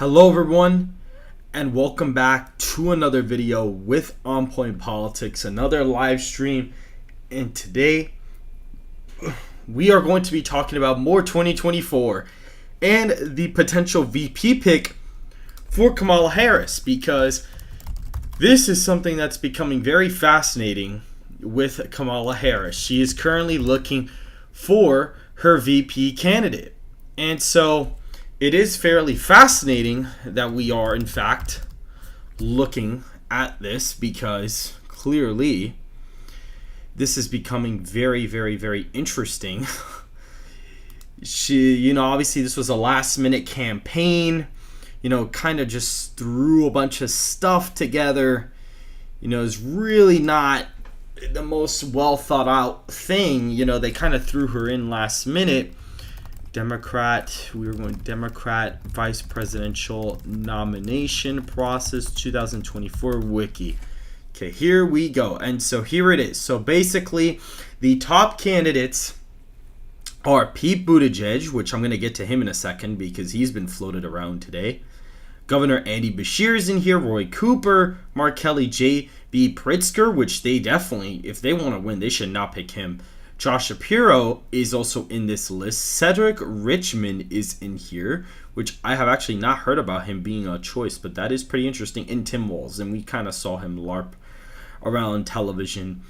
Hello everyone, and welcome back to another video with On Point Politics, another live stream. And today we are going to be talking about more 2024 and the potential VP pick for Kamala Harris, because this is something that's becoming very fascinating with Kamala Harris. She is currently looking for her VP candidate, and so it is fairly fascinating that we are, in fact, looking at this, because clearly this is becoming very, very, very interesting. Obviously this was a last-minute campaign, kind of just threw a bunch of stuff together. It's really not the most well-thought-out thing. They kind of threw her in last minute. We were going Democrat vice presidential nomination process 2024 wiki. Okay, here we go. And so here it is. So basically, the top candidates are Pete Buttigieg, which I'm going to get to him in a second because he's been floated around today. Governor Andy Beshear is in here. Roy Cooper, Mark Kelly, J.B. Pritzker, which they definitely, if they want to win, they should not pick him. Josh Shapiro is also in this list. Cedric Richmond is in here, which I have actually not heard about him being a choice, but that is pretty interesting. And Tim Walz, and we kind of saw him LARP around television.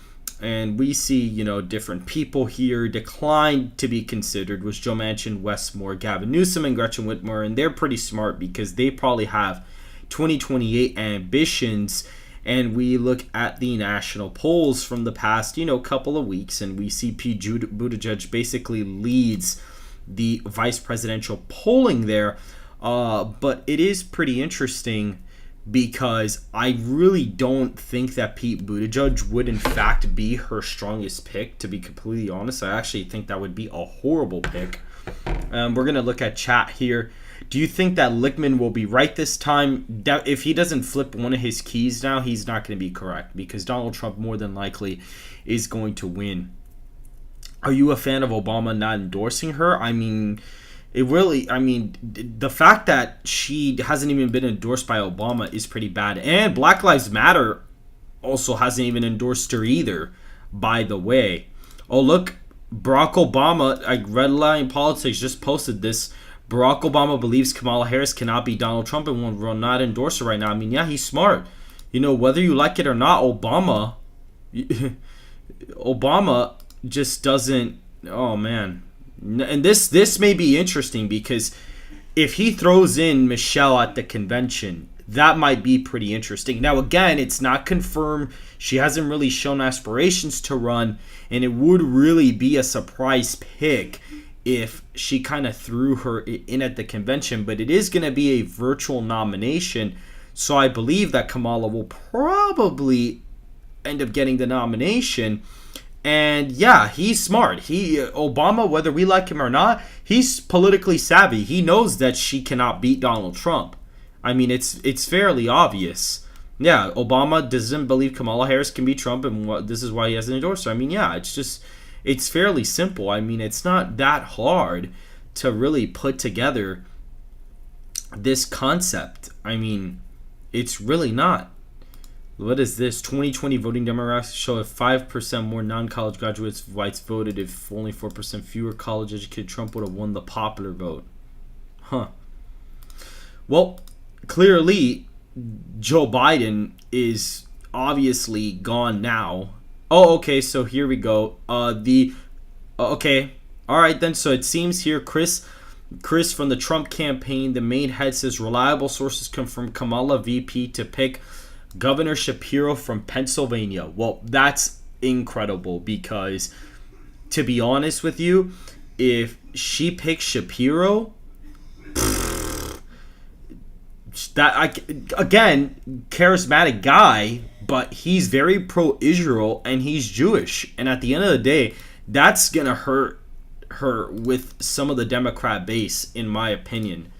And we see, different people here. Declined to be considered was Joe Manchin, Wes Moore, Gavin Newsom, and Gretchen Whitmer, and they're pretty smart because they probably have 2028 ambitions. And we look at the national polls from the past, couple of weeks, and we see Pete Buttigieg basically leads the vice presidential polling there. But it is pretty interesting because I really don't think that Pete Buttigieg would in fact be her strongest pick, to be completely honest. I actually think that would be a horrible pick. We're going to look at chat here. Do you think that Lichtman will be right this time? If he doesn't flip one of his keys now, he's not going to be correct, because Donald Trump more than likely is going to win. Are you a fan of Obama not endorsing her? The fact that she hasn't even been endorsed by Obama is pretty bad. And Black Lives Matter also hasn't even endorsed her either, by the way. Oh, look, Barack Obama, Red Line Politics just posted this. Barack Obama believes Kamala Harris cannot be Donald Trump and will not endorse her right now. Yeah, he's smart. Whether you like it or not, Obama just doesn't. Oh man, and this may be interesting because if he throws in Michelle at the convention, that might be pretty interesting. Now again, it's not confirmed. She hasn't really shown aspirations to run, and it would really be a surprise pick if she kind of threw her in at the convention. But it is going to be a virtual nomination, so I believe that Kamala will probably end up getting the nomination. And yeah, he's smart. Obama, whether we like him or not, he's politically savvy. He knows that she cannot beat Donald Trump. It's fairly obvious. Yeah, Obama doesn't believe Kamala Harris can beat Trump, and this is why he hasn't endorsed her. It's fairly simple. It's not that hard to really put together this concept. It's really not. What is this? 2020 voting demographics show if 5% more non-college graduates whites voted, if only 4% fewer college-educated, Trump would have won the popular vote. Huh. Well, clearly, Joe Biden is obviously gone now. Oh, okay, so here we go. Okay. All right, then. So it seems here, Chris from the Trump campaign, the main head says reliable sources confirm Kamala VP to pick Governor Shapiro from Pennsylvania. Well, that's incredible because, to be honest with you, if she picks Shapiro, again, charismatic guy, but he's very pro-Israel and he's Jewish. And at the end of the day, that's going to hurt her with some of the Democrat base, in my opinion.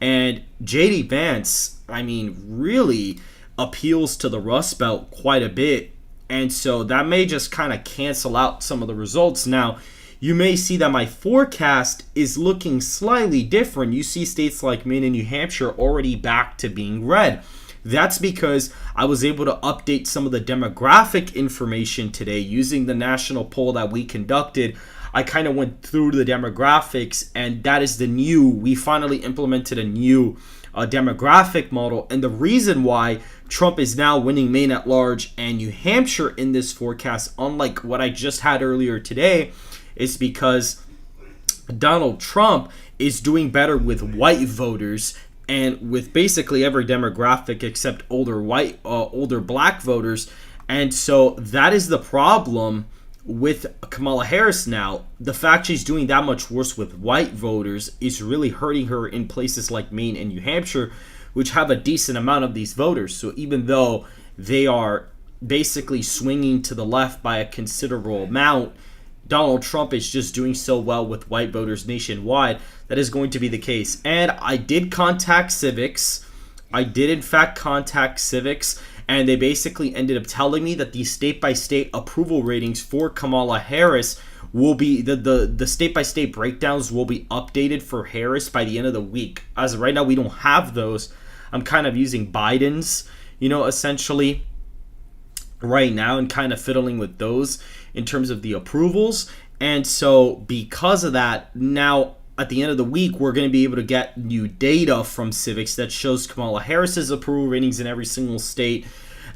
And J.D. Vance, really appeals to the Rust Belt quite a bit. And so that may just kind of cancel out some of the results. Now, you may see that my forecast is looking slightly different. You see states like Maine and New Hampshire already back to being red. That's because I was able to update some of the demographic information today using the national poll that we conducted. I kind of went through the demographics, and that is we finally implemented a new demographic model. And the reason why Trump is now winning Maine at large and New Hampshire in this forecast, unlike what I just had earlier today, is because Donald Trump is doing better with white voters and with basically every demographic except older black voters. And so that is the problem with Kamala Harris now. The fact she's doing that much worse with white voters is really hurting her in places like Maine and New Hampshire, which have a decent amount of these voters. So even though they are basically swinging to the left by a considerable amount, Donald Trump is just doing so well with white voters nationwide. That is going to be the case. And I did contact Civics. I did in fact contact Civics, and they basically ended up telling me that the state-by-state approval ratings for Kamala Harris will be, the state-by-state breakdowns will be updated for Harris by the end of the week. As of right now, we don't have those. I'm kind of using Biden's, essentially right now, and kind of fiddling with those in terms of the approvals. And so because of that, now at the end of the week, we're going to be able to get new data from Civics that shows Kamala Harris's approval ratings in every single state.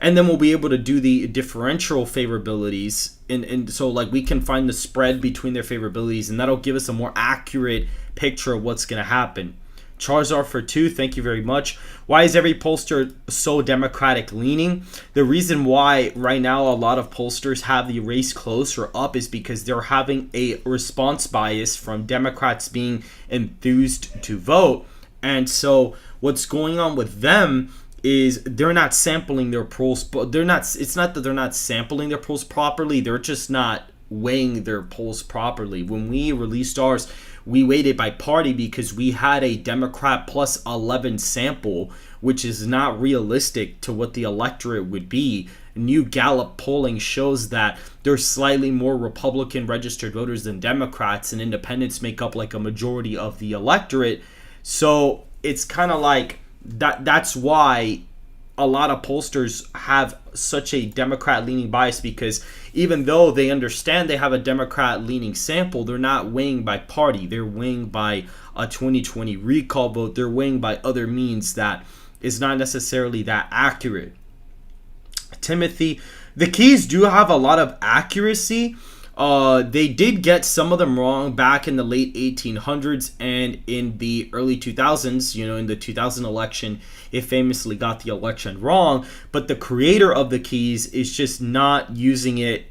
And then we'll be able to do the differential favorabilities. And so like we can find the spread between their favorabilities, and that'll give us a more accurate picture of what's going to happen. Charizard for 2, thank you very much. Why is every pollster so Democratic leaning? The reason why right now a lot of pollsters have the race close or up is because they're having a response bias from Democrats being enthused to vote. And so what's going on with them is they're not sampling their polls. It's not that they're not sampling their polls properly, they're just not weighing their polls properly. When we released ours, we weighted by party because we had a Democrat plus 11 sample, which is not realistic to what the electorate would be. New Gallup polling shows that there's slightly more Republican registered voters than Democrats, and independents make up like a majority of the electorate. So it's kind of like that's why a lot of pollsters have such a Democrat-leaning bias, because even though they understand they have a Democrat-leaning sample, they're not weighing by party. They're weighing by a 2020 recall vote. They're weighing by other means that is not necessarily that accurate. Timothy, the keys do have a lot of accuracy. They did get some of them wrong back in the late 1800s and in the early 2000s. In the 2000 election, it famously got the election wrong, but the creator of the keys is just not using it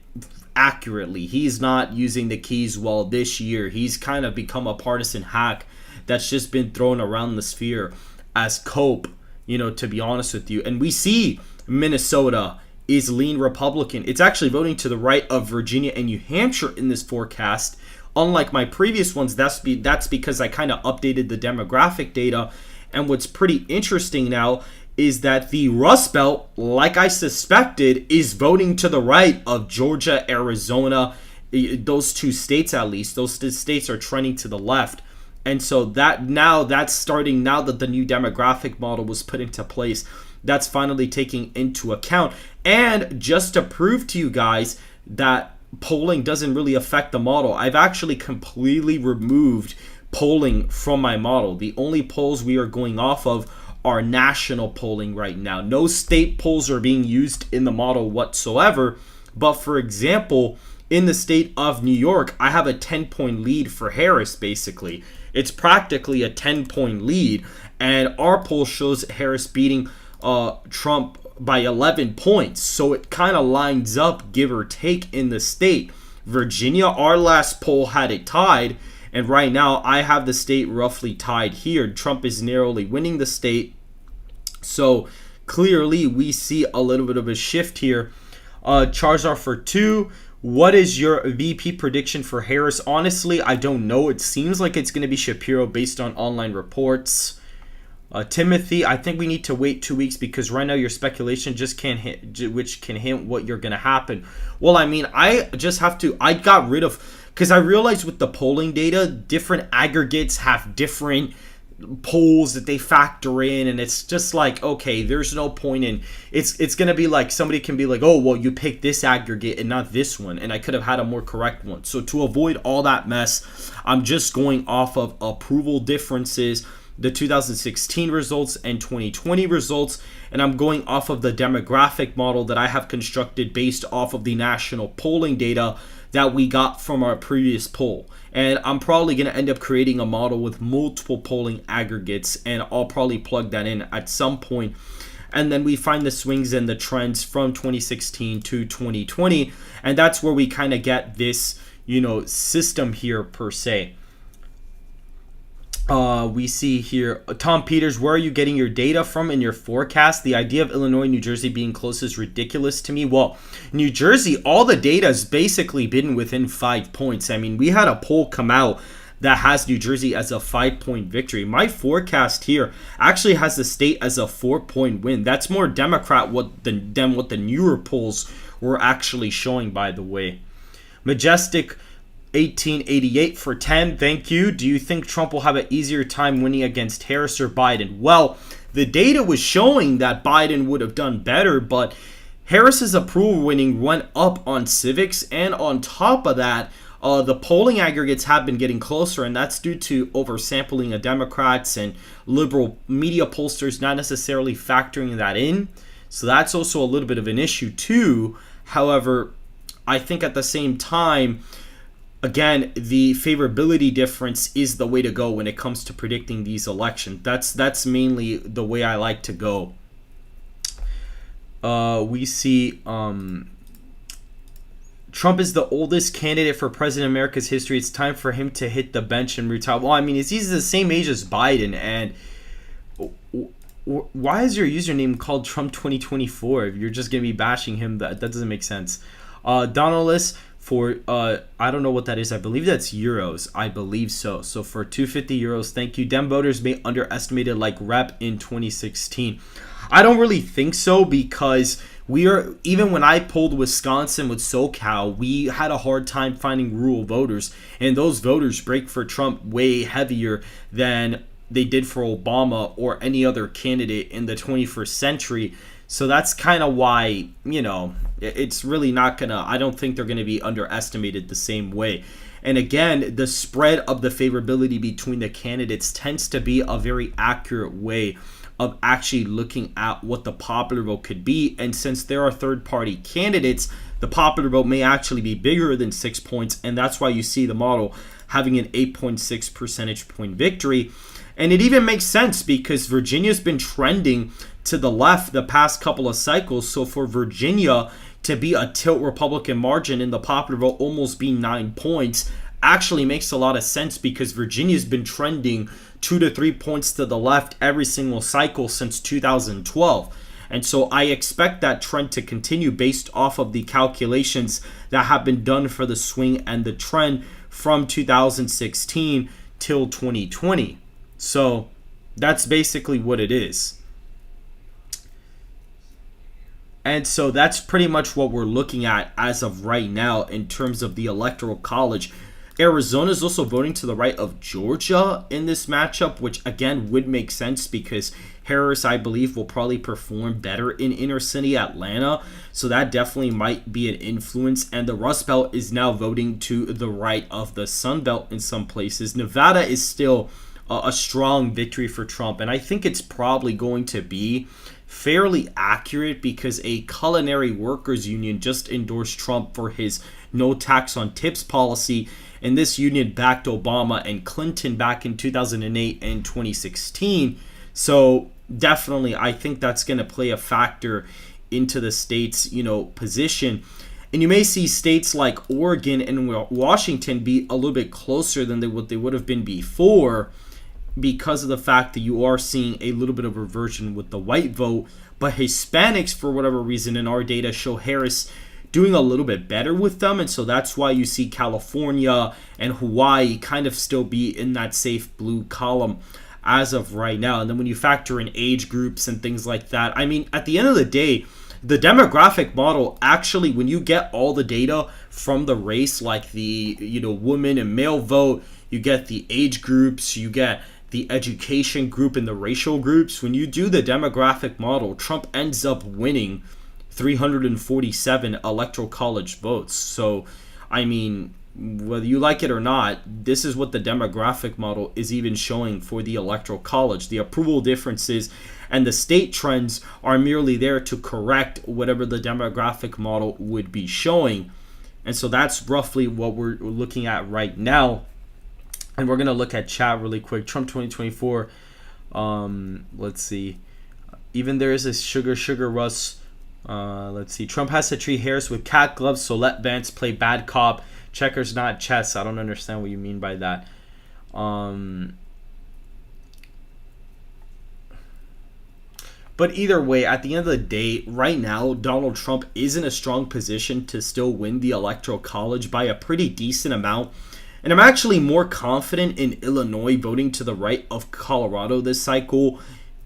accurately. He's not using the keys well this year. He's kind of become a partisan hack that's just been thrown around the sphere as cope, to be honest with you. And we see Minnesota is lean Republican. It's actually voting to the right of Virginia and New Hampshire in this forecast. Unlike my previous ones, that's because I kind of updated the demographic data. And what's pretty interesting now is that the Rust Belt, like I suspected, is voting to the right of Georgia, Arizona, those two states at least. Those states are trending to the left. And so that's starting now that the new demographic model was put into place. That's finally taking into account. And just to prove to you guys that polling doesn't really affect the model, I've actually completely removed polling from my model. The only polls we are going off of are national polling right now. No state polls are being used in the model whatsoever. But for example, in the state of New York, I have a 10-point lead for Harris, basically. It's practically a 10-point lead. And our poll shows Harris beating Trump by 11 points. So it kind of lines up, give or take, in the state. Virginia, our last poll had it tied. And right now, I have the state roughly tied here. Trump is narrowly winning the state. So clearly, we see a little bit of a shift here. Charizard for 2. What is your VP prediction for Harris? Honestly, I don't know. It seems like it's going to be Shapiro based on online reports. Timothy, I think we need to wait 2 weeks because right now your speculation just can't hit, which can hint what you're going to happen. Well, I mean, I got rid of because I realize with the polling data, different aggregates have different polls that they factor in, and it's just like, okay, there's no point in it's gonna be like somebody can be like, oh well, you picked this aggregate and not this one, and I could have had a more correct one. So to avoid all that mess, I'm just going off of approval differences, the 2016 results and 2020 results, and I'm going off of the demographic model that I have constructed based off of the national polling data that we got from our previous poll. And I'm probably going to end up creating a model with multiple polling aggregates, and I'll probably plug that in at some point. And then we find the swings and the trends from 2016 to 2020, and that's where we kind of get this, system here per se. We see here, Tom Peters, where are you getting your data from in your forecast? The idea of Illinois, New Jersey being close is ridiculous to me. Well, New Jersey, all the data has basically been within 5 points. I mean, we had a poll come out that has New Jersey as a 5-point victory. My forecast here actually has the state as a 4-point win. That's more Democrat than what the newer polls were actually showing, by the way. Majestic 1888 for 10, thank you. Do you think Trump will have an easier time winning against Harris or Biden? Well, the data was showing that Biden would have done better, but Harris's approval rating went up on civics, and on top of that, the polling aggregates have been getting closer, and that's due to oversampling of Democrats and liberal media pollsters not necessarily factoring that in. So that's also a little bit of an issue too. However, I think at the same time, again, the favorability difference is the way to go when it comes to predicting these elections. That's mainly the way I like to go. We see Trump is the oldest candidate for president in America's history. It's time for him to hit the bench and retire. Well, I mean, he's the same age as Biden, and why is your username called Trump 2024 if you're just going to be bashing him? That doesn't make sense. Donaldus for I don't know what that is. I believe that's euros. I believe so. So for 250 euros, thank you. Dem voters may underestimated like rep in 2016. I don't really think so, because even when I polled Wisconsin with SoCal, we had a hard time finding rural voters, and those voters break for Trump way heavier than they did for Obama or any other candidate in the 21st century. So that's kind of why, it's really not I don't think they're going to be underestimated the same way. And again, the spread of the favorability between the candidates tends to be a very accurate way of actually looking at what the popular vote could be. And since there are third-party candidates, the popular vote may actually be bigger than 6 points, and that's why you see the model having an 8.6 percentage point victory. And it even makes sense because Virginia's been trending to the left the past couple of cycles. So for Virginia to be a tilt Republican margin in the popular vote almost be 9 points actually makes a lot of sense, because Virginia's been trending 2 to 3 points to the left every single cycle since 2012. And so I expect that trend to continue based off of the calculations that have been done for the swing and the trend from 2016 till 2020. So that's basically what it is. And so that's pretty much what we're looking at as of right now in terms of the Electoral College. Arizona is also voting to the right of Georgia in this matchup, which again would make sense because Harris, I believe, will probably perform better in inner city Atlanta. So that definitely might be an influence. And the Rust Belt is now voting to the right of the Sun Belt in some places. Nevada is still a strong victory for Trump, and I think it's probably going to be fairly accurate because a culinary workers union just endorsed Trump for his no tax on tips policy, and this union backed Obama and Clinton back in 2008 and 2016. So definitely I think that's going to play a factor into the state's position. And you may see states like Oregon and Washington be a little bit closer than what they would have been before, because of the fact that you are seeing a little bit of reversion with the white vote. But Hispanics, for whatever reason, in our data show Harris doing a little bit better with them. And so that's why you see California and Hawaii kind of still be in that safe blue column as of right now. And then when you factor in age groups and things like that, I mean, at the end of the day, The demographic model actually, when you get all the data from the race, like the woman and male vote, you get the age groups, you get the education group and the racial groups. When you do the demographic model, Trump ends up winning 347 electoral college votes. So, I mean, whether you like it or not, this is what the demographic model is even showing for the electoral college. The approval differences and the state trends are merely there to correct whatever the demographic model would be showing. And so that's roughly what we're looking at right now. And we're going to look at chat really quick. Trump 2024. Let's see. Even there is a sugar Russ. Let's see. Trump has to treat Harris with cat gloves, so let Vance play bad cop. Checkers, not chess. I don't understand what you mean by that. But either way, at the end of the day, right now, Donald Trump is in a strong position to still win the Electoral College by a pretty decent amount. And I'm actually more confident in Illinois voting to the right of Colorado this cycle,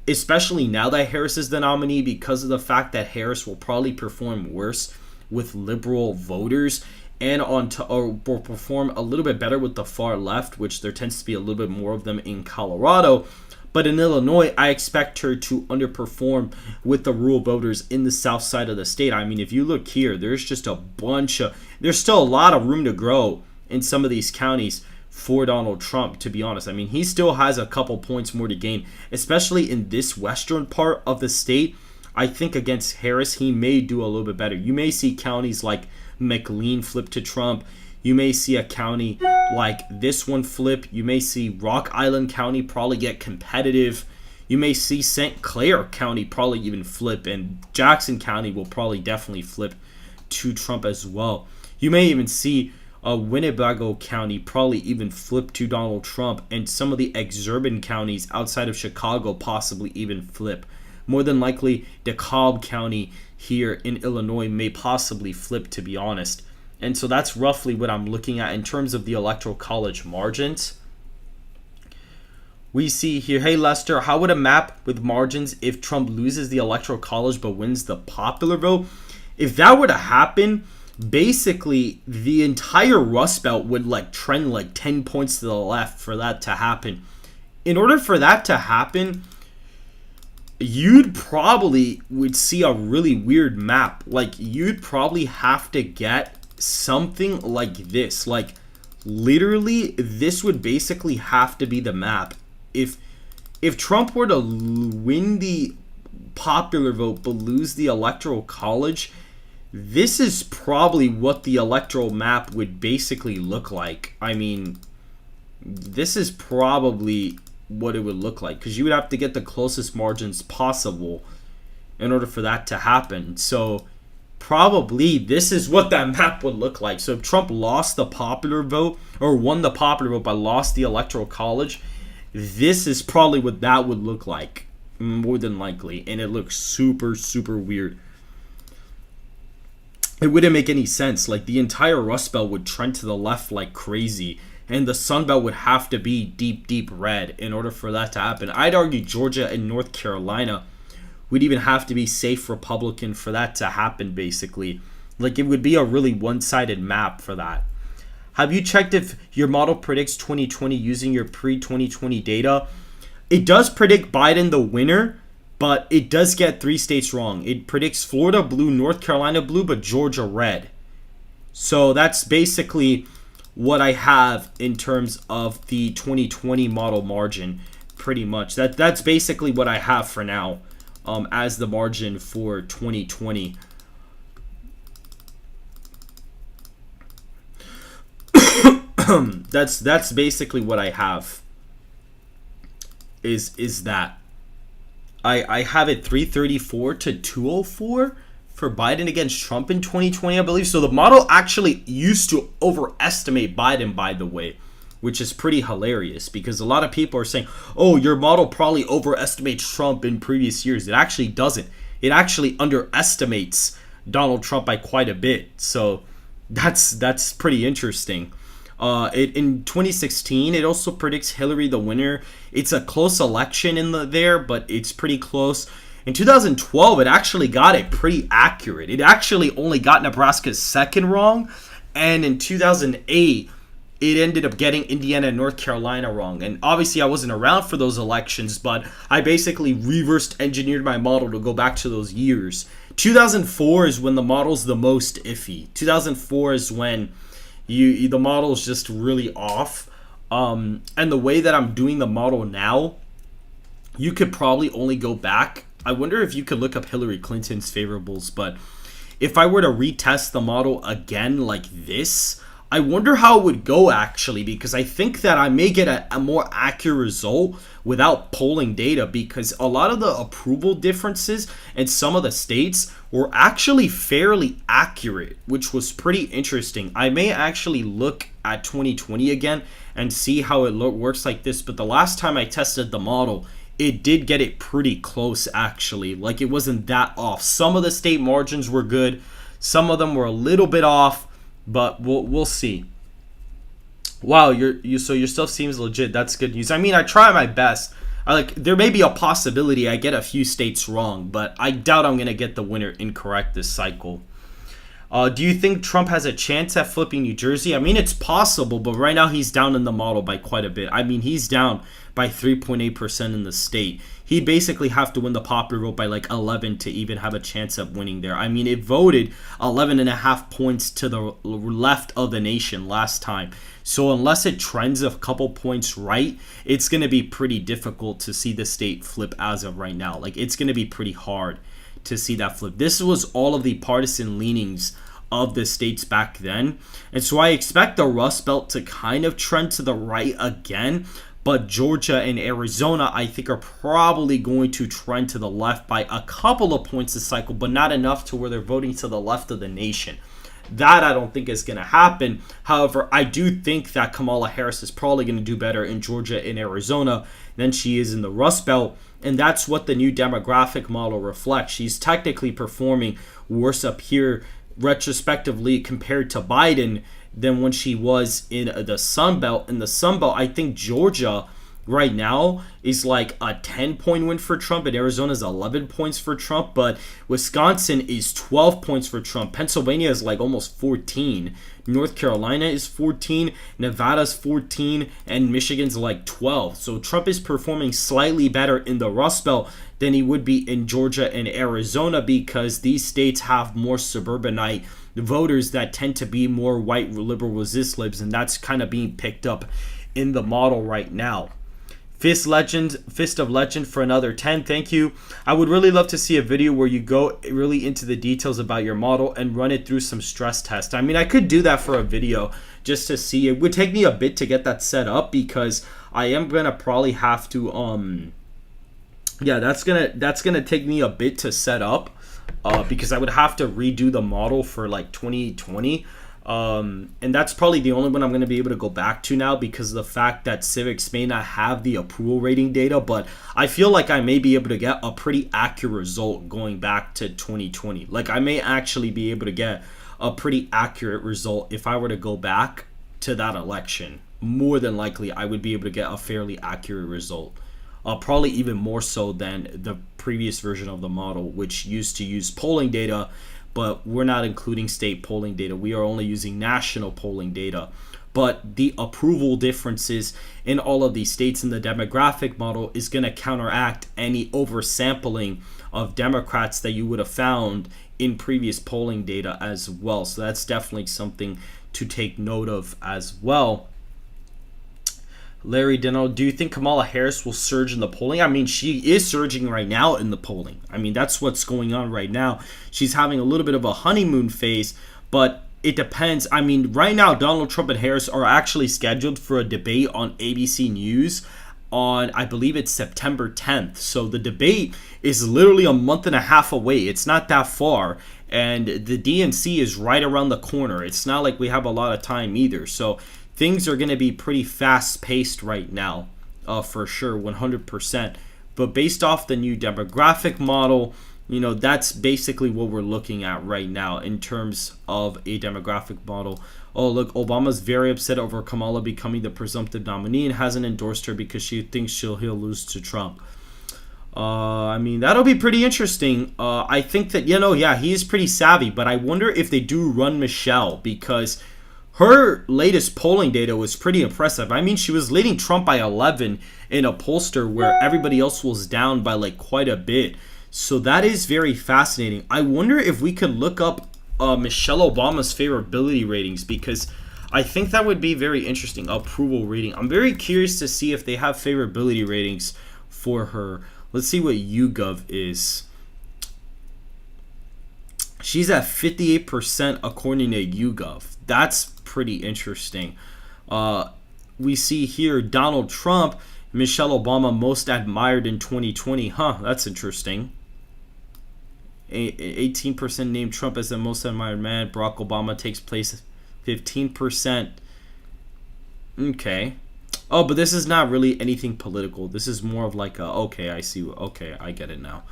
especially now that Harris is the nominee, because of the fact that Harris will probably perform worse with liberal voters and or perform a little bit better with the far left, which there tends to be a little bit more of them in Colorado. But in Illinois, I expect her to underperform with the rural voters in the south side of the state. I mean, if you look here, there's just there's still a lot of room to grow in some of these counties for Donald Trump, to be honest. I mean, he still has a couple points more to gain, especially in this western part of the state. I think against Harris, he may do a little bit better. You may see counties like McLean flip to Trump. You may see a county like this one flip. You may see Rock Island County probably get competitive. You may see St. Clair County probably even flip, and Jackson County will probably definitely flip to Trump as well. You may even see Winnebago County probably even flip to Donald Trump, and some of the exurban counties outside of Chicago possibly even flip. More than likely, DeKalb County here in Illinois may possibly flip, to be honest. And so that's roughly what I'm looking at in terms of the Electoral College margins. We see here, hey Lester, how would a map with margins if Trump loses the Electoral College but wins the popular vote? If that were to happen, basically the entire Rust Belt would trend 10 points to the left for that to happen. In order for that to happen, you'd probably would see a really weird map. You'd probably have to get something like this. Literally, this would basically have to be the map. If Trump were to win the popular vote but lose the Electoral College, this is probably what the electoral map would basically look like. I mean, this is probably what it would look like, because you would have to get the closest margins possible in order for that to happen. So probably this is what that map would look like. So if Trump lost the popular vote, or won the popular vote but lost the Electoral College, this is probably what that would look like, more than likely. And it looks super, super weird. It wouldn't make any sense. The entire Rust Belt would trend to the left like crazy, and the Sun Belt would have to be deep, deep red in order for that to happen. I'd argue Georgia and North Carolina would even have to be safe Republican for that to happen, basically. It would be a really one-sided map for that. Have you checked if your model predicts 2020 using your pre-2020 data? It does predict Biden the winner, but it does get 3 states wrong. It predicts Florida blue, North Carolina blue, but Georgia red. So that's basically what I have in terms of the 2020 model margin, pretty much. That's basically what I have for now as the margin for 2020. That's basically what I have. Is that I have it 334 to 204 for Biden against Trump in 2020, I believe. So the model actually used to overestimate Biden, by the way, which is pretty hilarious, because a lot of people are saying, oh, your model probably overestimates Trump in previous years. It actually doesn't. It actually underestimates Donald Trump by quite a bit. So that's pretty interesting. In 2016, it also predicts Hillary the winner. It's a close election there, but it's pretty close. In 2012, it actually got it pretty accurate. It actually only got Nebraska's second wrong. And in 2008, it ended up getting Indiana and North Carolina wrong. And obviously, I wasn't around for those elections, but I basically reversed engineered my model to go back to those years. 2004 is when the model's the most iffy. 2004 is when the model is just really off. And the way that I'm doing the model now, you could probably only go back. I wonder if you could look up Hillary Clinton's favorables, but if I were to retest the model again like this, I wonder how it would go actually, because I think that I may get a more accurate result without polling data, because a lot of the approval differences in some of the states were actually fairly accurate, which was pretty interesting. I may actually look at 2020 again and see how it works like this, but the last time I tested the model, it did get it pretty close actually. Like, it wasn't that off. Some of the state margins were good, some of them were a little bit off, but we'll see. Wow, so your stuff seems legit. That's good news. I mean, I try my best. There may be a possibility I get a few states wrong, but I doubt I'm gonna get the winner incorrect this cycle. Do you think Trump has a chance at flipping New Jersey? I mean, it's possible, but right now he's down in the model by quite a bit. I mean, he's down by 3.8% in the state. He'd basically have to win the popular vote by like 11 to even have a chance of winning there. I mean, it voted 11.5 points to the left of the nation last time. So unless it trends a couple points right, it's going to be pretty difficult to see the state flip as of right now. Like, it's going to be pretty hard to see that flip. This was all of the partisan leanings of the states back then. And so I expect the Rust Belt to kind of trend to the right again. But Georgia and Arizona, I think, are probably going to trend to the left by a couple of points this cycle, but not enough to where they're voting to the left of the nation. That I don't think is going to happen. However, I do think that Kamala Harris is probably going to do better in Georgia and Arizona than she is in the Rust Belt. And that's what the new demographic model reflects. She's technically performing worse up here retrospectively compared to Biden than when she was in the Sun Belt. In the Sun Belt, I think Georgia right now is like a 10-point win for Trump, and Arizona is 11 points for Trump, but Wisconsin is 12 points for Trump. Pennsylvania is like almost 14. North Carolina is 14, Nevada's 14, and Michigan's like 12. So Trump is performing slightly better in the Rust Belt than he would be in Georgia and Arizona, because these states have more suburbanite voters that tend to be more white liberal resist libs, and that's kind of being picked up in the model right now. Fist of Legend for another 10. Thank you. I would really love to see a video where you go really into the details about your model and run it through some stress tests. I mean, I could do that for a video just to see. It would take me a bit to get that set up, because I am gonna probably have to that's gonna take me a bit to set up, because I would have to redo the model for like 2020. And that's probably the only one I'm going to be able to go back to now, because of the fact that Civics may not have the approval rating data, but I feel like I may be able to get a pretty accurate result going back to 2020. Like, I may actually be able to get a pretty accurate result if I were to go back to that election. More than likely, I would be able to get a fairly accurate result. Probably even more so than the previous version of the model, which used to use polling data, but we're not including state polling data. We are only using national polling data. But the approval differences in all of these states in the demographic model is going to counteract any oversampling of Democrats that you would have found in previous polling data as well. So that's definitely something to take note of as well. Larry Deno, do you think Kamala Harris will surge in the polling? I mean, she is surging right now in the polling. I mean, that's what's going on right now. She's having a little bit of a honeymoon phase, but it depends. I mean, right now, Donald Trump and Harris are actually scheduled for a debate on ABC News on, I believe it's September 10th. So the debate is literally a month and a half away. It's not that far. And the DNC is right around the corner. It's not like we have a lot of time either. So things are going to be pretty fast-paced right now, for sure, 100%. But based off the new demographic model, you know, that's basically what we're looking at right now in terms of a demographic model. Oh, look, Obama's very upset over Kamala becoming the presumptive nominee and hasn't endorsed her because she thinks he'll lose to Trump. I mean, that'll be pretty interesting. I think that, yeah, he is pretty savvy, but I wonder if they do run Michelle, because her latest polling data was pretty impressive. I mean, she was leading Trump by 11 in a pollster where everybody else was down by like quite a bit. So that is very fascinating. I wonder if we could look up Michelle Obama's favorability ratings, because I think that would be very interesting. Approval rating. I'm very curious to see if they have favorability ratings for her. Let's see what YouGov is. She's at 58% according to YouGov. That's pretty interesting. We see here Donald Trump, Michelle Obama most admired in 2020. Huh, that's interesting. 18% named Trump as the most admired man. Barack Obama takes place 15%. Okay. Oh, but this is not really anything political. This is more of like a, okay, I see. Okay, I get it now.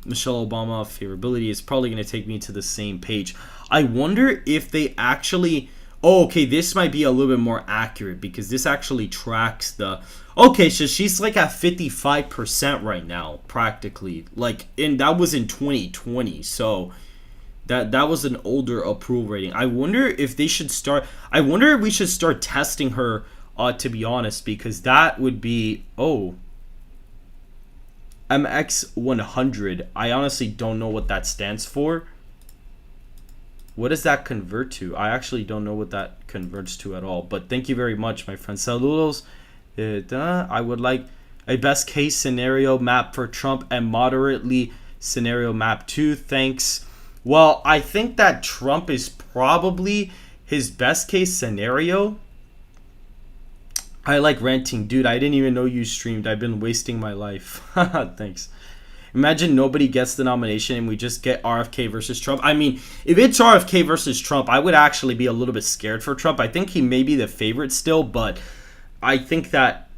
Michelle Obama favorability is probably going to take me to the same page. I wonder if they actually... Oh, okay, this might be a little bit more accurate, because this actually tracks the... Okay, so she's like at 55% right now, practically. Like, and that was in 2020, so... That was an older approval rating. I wonder if they should start... I wonder if we should start testing her, to be honest, because that would be... Oh. MX100. I honestly don't know what that stands for. What does that convert to? I actually don't know what that converts to at all. But thank you very much, my friend. Saludos. I would like a best case scenario map for Trump and moderately scenario map too. Thanks. Well, I think that Trump is probably his best case scenario. I like ranting. Dude, I didn't even know you streamed. I've been wasting my life. Thanks. Imagine nobody gets the nomination and we just get RFK versus Trump. I mean, if it's RFK versus Trump, I would actually be a little bit scared for Trump. I think he may be the favorite still, but I think that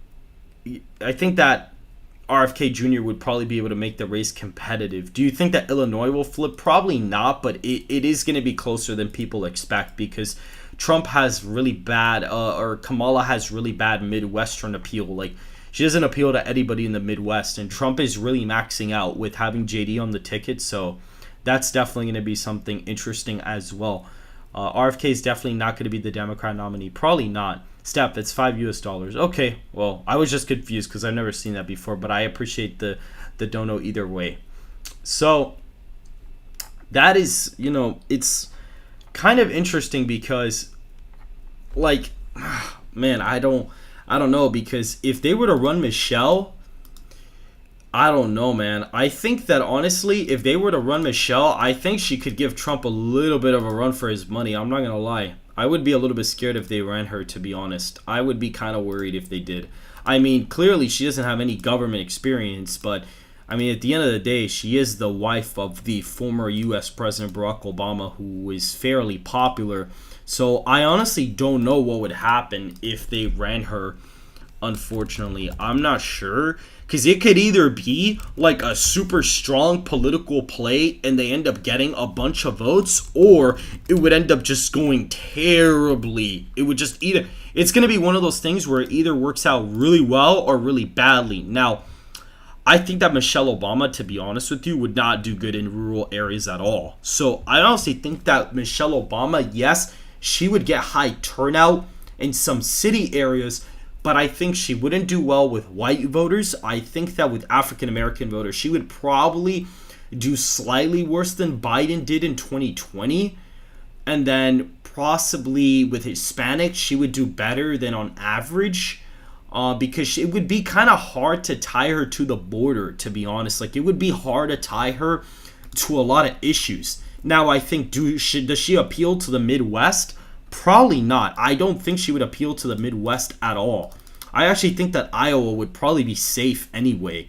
RFK Jr. would probably be able to make the race competitive. Do you think that Illinois will flip? Probably not, but it is going to be closer than people expect, because Trump has really bad, or Kamala has really bad Midwestern appeal. Like, she doesn't appeal to anybody in the Midwest, and Trump is really maxing out with having JD on the ticket, so that's definitely going to be something interesting as well. RFK is definitely not going to be the Democrat nominee. Probably not. Steph, it's $5 US. Okay, well, I was just confused because I've never seen that before, but I appreciate the dono either way. So that is, it's kind of interesting because, like, man, I don't know, because if they were to run Michelle, I don't know, man. I think that, honestly, if they were to run Michelle, I think she could give Trump a little bit of a run for his money. I'm not going to lie. I would be a little bit scared if they ran her, to be honest. I would be kind of worried if they did. I mean, clearly she doesn't have any government experience, but, I mean, at the end of the day, she is the wife of the former U.S. President Barack Obama, who is fairly popular. So I honestly don't know what would happen if they ran her, unfortunately. I'm not sure, because it could either be like a super strong political play and they end up getting a bunch of votes, or it would end up just going terribly. It would just either... It's going to be one of those things where it either works out really well or really badly. Now, I think that Michelle Obama, to be honest with you, would not do good in rural areas at all. So I honestly think that Michelle Obama, yes, she would get high turnout in some city areas, but I think she wouldn't do well with white voters. I think that with African-American voters, she would probably do slightly worse than Biden did in 2020. And then possibly with Hispanics, she would do better than on average. Because it would be kind of hard to tie her to the border, to be honest. Like, it would be hard to tie her to a lot of issues. Now, I think, does she appeal to the Midwest? Probably not. I don't think she would appeal to the Midwest at all. I actually think that Iowa would probably be safe anyway.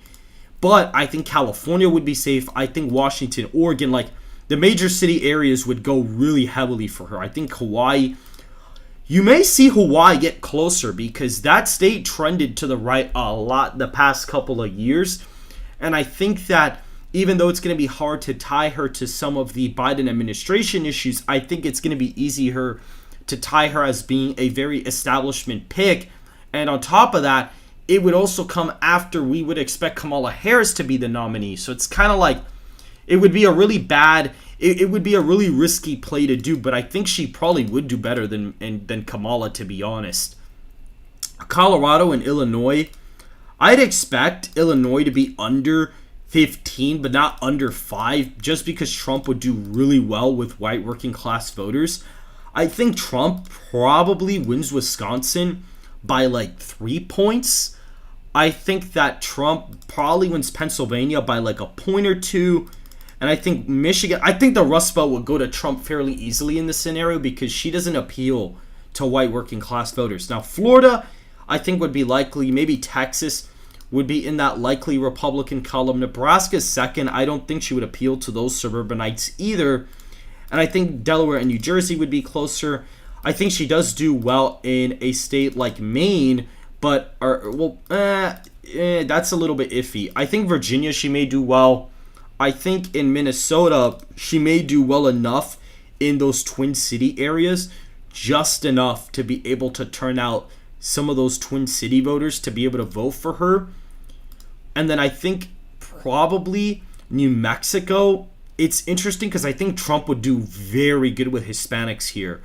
But I think California would be safe. I think Washington, Oregon, like the major city areas would go really heavily for her. I think Hawaii, you may see Hawaii get closer because that state trended to the right a lot the past couple of years. And I think that even though it's going to be hard to tie her to some of the Biden administration issues, I think it's going to be easier to tie her as being a very establishment pick. And on top of that, it would also come after we would expect Kamala Harris to be the nominee. So it's kind of like it would be a really bad, it would be a really risky play to do, but I think she probably would do better than Kamala, to be honest. Colorado and Illinois, I'd expect Illinois to be under 15, but not under 5, just because Trump would do really well with white working class voters. I think Trump probably wins Wisconsin by like 3 points. I think that Trump probably wins Pennsylvania by like a point or 2. And I think Michigan, I think the Rust Belt would go to Trump fairly easily in this scenario because she doesn't appeal to white working class voters. Now, Florida, I think would be likely. Maybe Texas would be in that likely Republican column. Nebraska's second. I don't think she would appeal to those suburbanites either. And I think Delaware and New Jersey would be closer. I think she does do well in a state like Maine, but that's a little bit iffy. I think Virginia, she may do well. I think in Minnesota, she may do well enough in those Twin City areas, just enough to be able to turn out some of those Twin City voters to be able to vote for her. And then I think probably New Mexico, it's interesting because I think Trump would do very good with Hispanics here.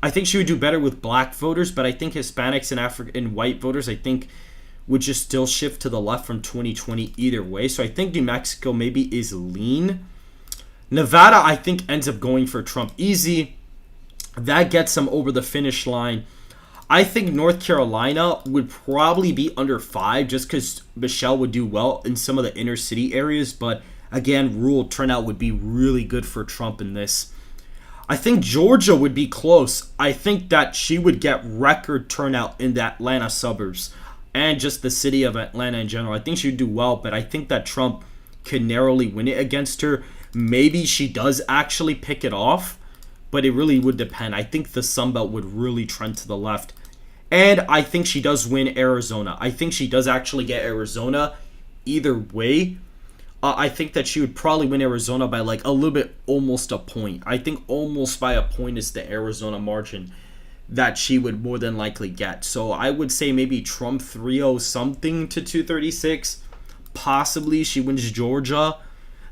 I think she would do better with black voters, but I think Hispanics and African white voters, I think, would just still shift to the left from 2020 either way. So I think New Mexico maybe is lean. Nevada, I think, ends up going for Trump easy. That gets him over the finish line. I think North Carolina would probably be under 5 just because Michelle would do well in some of the inner city areas. But again, rural turnout would be really good for Trump in this. I think Georgia would be close. I think that she would get record turnout in the Atlanta suburbs and just the city of Atlanta in general. I think she would do well, but I think that Trump could narrowly win it against her. Maybe she does actually pick it off, but it really would depend. I think the Sun Belt would really trend to the left. And I think she does win Arizona. I think she does actually get Arizona either way. I think that she would probably win Arizona by like a little bit, almost a point. I think almost by a point is the Arizona margin that she would more than likely get. So I would say maybe Trump 3-0 something to 236. Possibly she wins Georgia.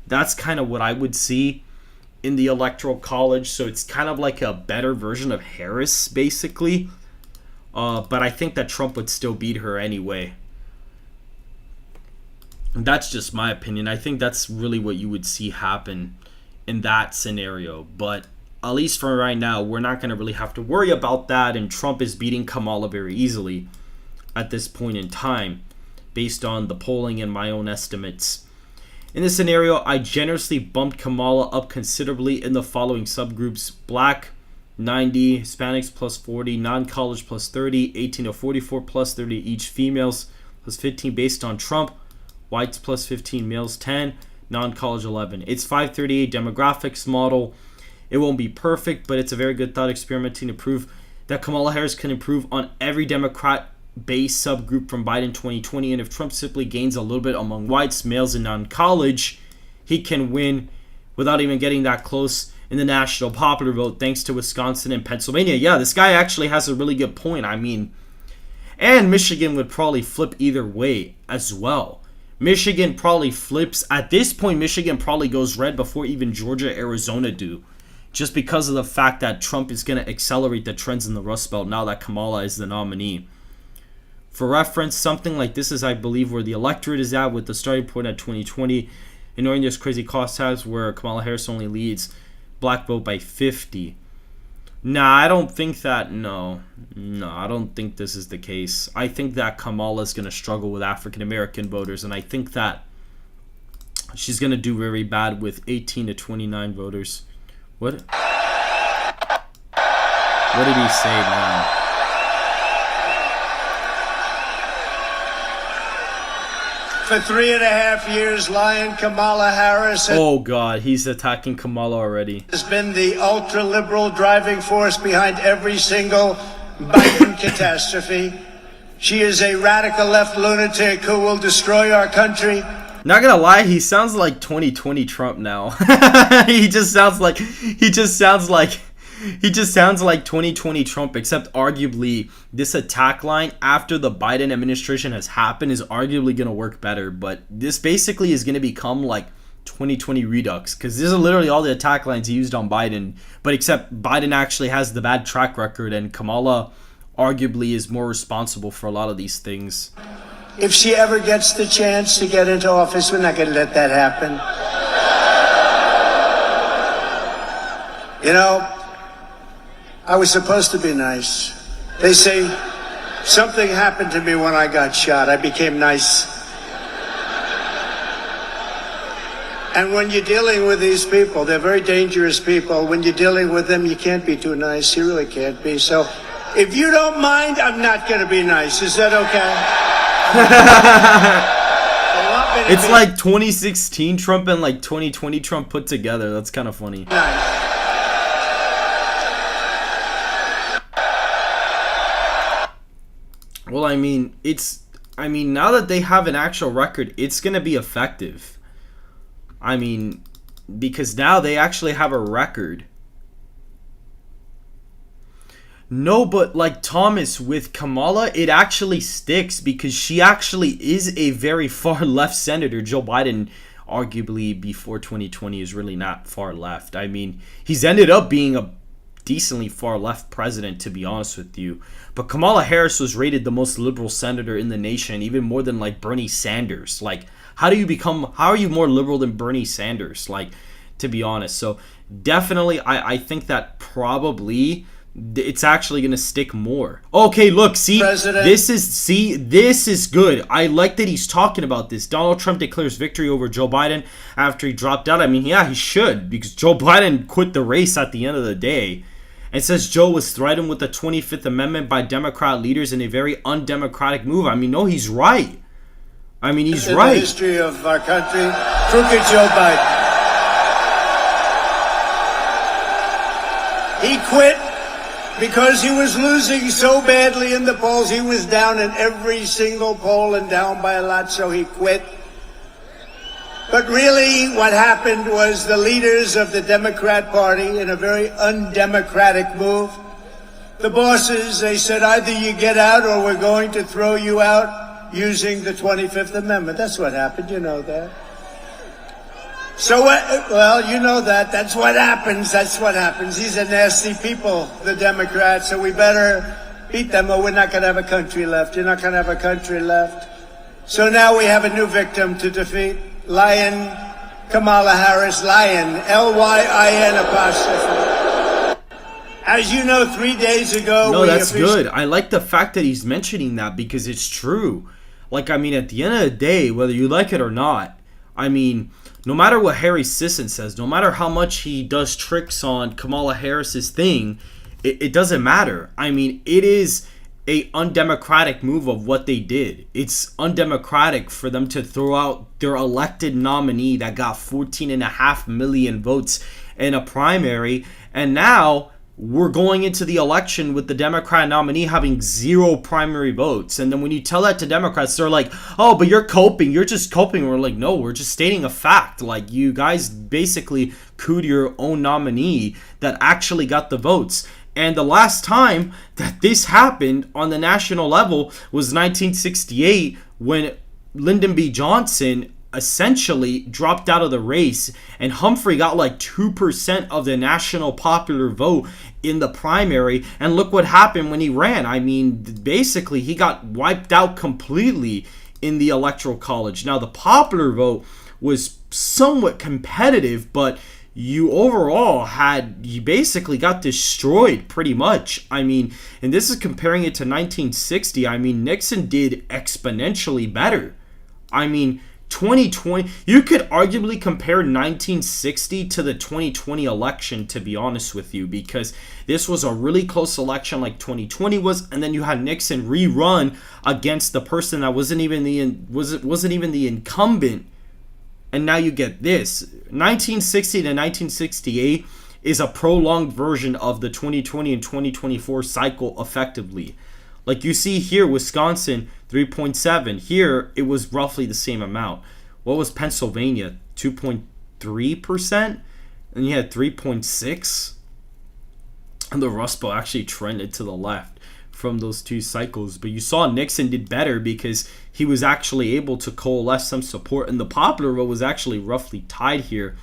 That's kind of what I would see in the Electoral College. So it's kind of like a better version of Harris, basically. But I think that Trump would still beat her anyway. And that's just my opinion. I think that's really what you would see happen in that scenario. But at least for right now, we're not going to really have to worry about that. And Trump is beating Kamala very easily at this point in time, based on the polling and my own estimates. In this scenario, I generously bumped Kamala up considerably in the following subgroups: Black, 90, Hispanics plus 40, non-college plus 30, 18 to 44 plus 30 each, females plus 15 based on Trump, whites plus 15, males 10, non-college 11. It's 538 demographics model. It won't be perfect, but it's a very good thought experimenting to prove that Kamala Harris can improve on every Democrat-based subgroup from Biden 2020. And if Trump simply gains a little bit among whites, males, and non-college, he can win without even getting that close in the national popular vote, thanks to Wisconsin and Pennsylvania. Yeah, this guy actually has a really good point. I mean, and Michigan would probably flip either way as well. Michigan probably flips. At this point, Michigan probably goes red before even Georgia, Arizona do, just because of the fact that Trump is going to accelerate the trends in the Rust Belt now that Kamala is the nominee. For reference, something like this is, I believe, where the electorate is at with the starting point at 2020, ignoring those crazy crosstabs where Kamala Harris only leads black vote by 50. Nah, I don't think that, no, I don't think this is the case. I think that Kamala is going to struggle with African American voters, and I think that she's going to do very bad with 18 to 29 voters. What did he say, man? For 3.5 years, Lion Kamala Harris oh God, he's attacking Kamala already. Has been the ultra-liberal driving force behind every single Biden catastrophe. She is a radical left lunatic who will destroy our country. Not gonna lie, he sounds like 2020 Trump now. he just sounds like He just sounds like 2020 Trump, except arguably this attack line after the Biden administration has happened is arguably going to work better. But this basically is going to become like 2020 Redux, because these are literally all the attack lines he used on Biden. But except Biden actually has the bad track record, and Kamala arguably is more responsible for a lot of these things. If she ever gets the chance to get into office, we're not going to let that happen. You know, I was supposed to be nice. They say something happened to me when I got shot. I became nice. And when you're dealing with these people, they're very dangerous people. When you're dealing with them, you can't be too nice. You really can't be. So if you don't mind, I'm not going to be nice. Is that okay? It's like 2016 Trump and like 2020 Trump put together. That's kind of funny. Nice. Well, I mean, now that they have an actual record, it's going to be effective. I mean, because now they actually have a record. No, but like Thomas, with Kamala, it actually sticks because she actually is a very far left senator. Joe Biden, arguably before 2020, is really not far left. I mean, he's ended up being a decently far left president, to be honest with you. But Kamala Harris was rated the most liberal senator in the nation, even more than like Bernie Sanders. Like, how are you more liberal than Bernie Sanders? Like, to be honest. So definitely, I think that probably it's actually going to stick more. Okay, look, see, this is good. I like that he's talking about this. Donald Trump declares victory over Joe Biden after he dropped out. I mean, yeah, he should, because Joe Biden quit the race at the end of the day. It says Joe was threatened with the 25th Amendment by Democrat leaders in a very undemocratic move. I mean, no, he's right. I mean, he's right. In the history of our country, crooked Joe Biden. He quit because he was losing so badly in the polls. He was down in every single poll and down by a lot, so he quit. But really, what happened was the leaders of the Democrat Party, in a very undemocratic move, the bosses, they said, either you get out or we're going to throw you out using the 25th Amendment. That's what happened. You know that. So, well, you know that. That's what happens. That's what happens. These are nasty people, the Democrats, so we better beat them or we're not going to have a country left. You're not going to have a country left. So now we have a new victim to defeat. Lion Kamala Harris, Lion, L-Y-I-N apostrophe. As you know, 3 days ago... No, that's good. I like the fact that he's mentioning that because it's true. Like, I mean, at the end of the day, whether you like it or not, I mean, no matter what Harry Sisson says, no matter how much he does tricks on Kamala Harris's thing, it doesn't matter. I mean, it is a undemocratic move of what they did. It's undemocratic for them to throw out their elected nominee that got 14.5 million votes in a primary, and now we're going into the election with the Democrat nominee having 0 primary votes. And then when you tell that to Democrats, they're like, oh, but you're coping. You're just coping. We're like, no, we're just stating a fact. Like, you guys basically cooed your own nominee that actually got the votes. And the last time that this happened on the national level was 1968, when Lyndon B. Johnson essentially dropped out of the race, and Humphrey got like 2% of the national popular vote in the primary. And look what happened when he ran. I mean, basically he got wiped out completely in the Electoral College. Now, the popular vote was somewhat competitive, but you basically got destroyed pretty much. I mean, and this is comparing it to 1960. I mean, Nixon did exponentially better. I mean, 2020, you could arguably compare 1960 to the 2020 election, to be honest with you, because this was a really close election like 2020 was, and then you had Nixon rerun against the person that wasn't even the incumbent. And now you get this. 1960 to 1968 is a prolonged version of the 2020 and 2024 cycle effectively. Like you see here, Wisconsin, 3.7. Here, it was roughly the same amount. What was Pennsylvania? 2.3%? And you had 3.6? the Rust Belt actually trended to the left from those 2 cycles. But you saw Nixon did better because he was actually able to coalesce some support, and the popular vote was actually roughly tied here.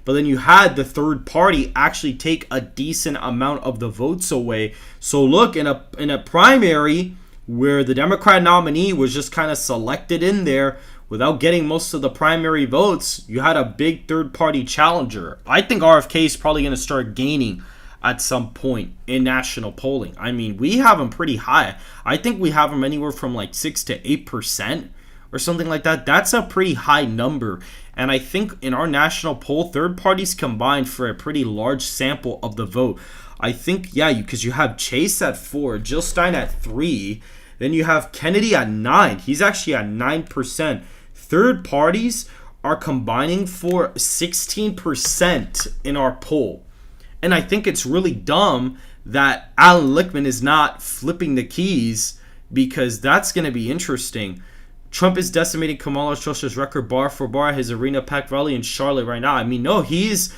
But then you had the third party actually take a decent amount of the votes away. So look, in a primary where the Democrat nominee was just kind of selected in there without getting most of the primary votes, you had a big third party challenger. I think RFK is probably going to start gaining at some point in national polling. I mean, we have him pretty high. I think we have him anywhere from like 6 to 8% or something like that. That's a pretty high number. And I think in our national poll, third parties combined for a pretty large sample of the vote. I think, yeah, because you have Chase at 4, Jill Stein at 3, then you have Kennedy at 9. He's actually at 9%. Third parties are combining for 16% in our poll. And I think it's really dumb that Alan Lichtman is not flipping the keys, because that's going to be interesting. Trump is decimating Kamala Harris's record bar for bar, his arena packed rally in Charlotte right now. I mean, no, he's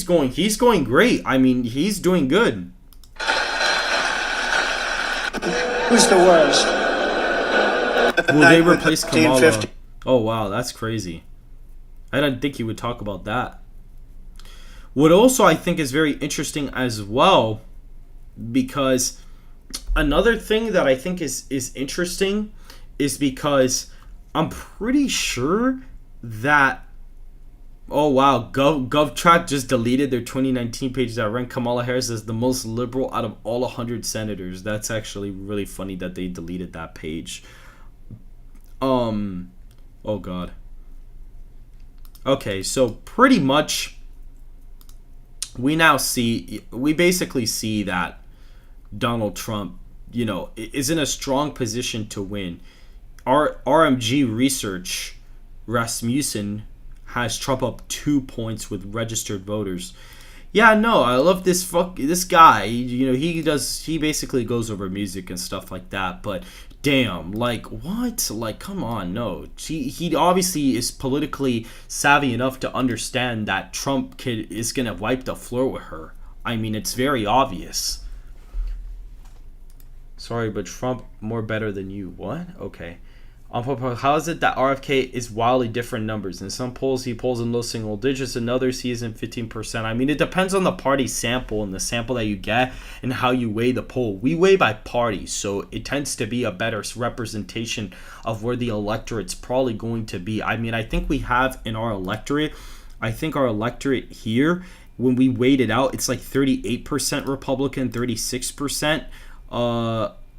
going great. I mean, he's doing good. Who's the worst? Will they replace Kamala? Oh, wow, that's crazy. I didn't think he would talk about that. What also I think is very interesting as well, because another thing that I think is interesting is because I'm pretty sure that, oh wow, GovTrack just deleted their 2019 page that ranked Kamala Harris as the most liberal out of all 100 senators. That's actually really funny that they deleted that page. Oh god. Okay, so pretty much we basically see that Donald Trump, is in a strong position to win. Our RMG research, Rasmussen, has Trump up 2 points with registered voters. Yeah, no, I love this guy. He basically goes over music and stuff like that, but damn, like, what? Like, come on, no. He obviously is politically savvy enough to understand that Trump is going to wipe the floor with her. I mean, it's very obvious. Sorry, but Trump more better than you. What? Okay. How is it that RFK is wildly different numbers? In some polls, he polls in low single digits. In others, he is in 15%. I mean, it depends on the party sample and the sample that you get and how you weigh the poll. We weigh by party, so it tends to be a better representation of where the electorate's probably going to be. I mean, I think we have in our electorate, here, when we weighed it out, it's like 38% Republican, 36%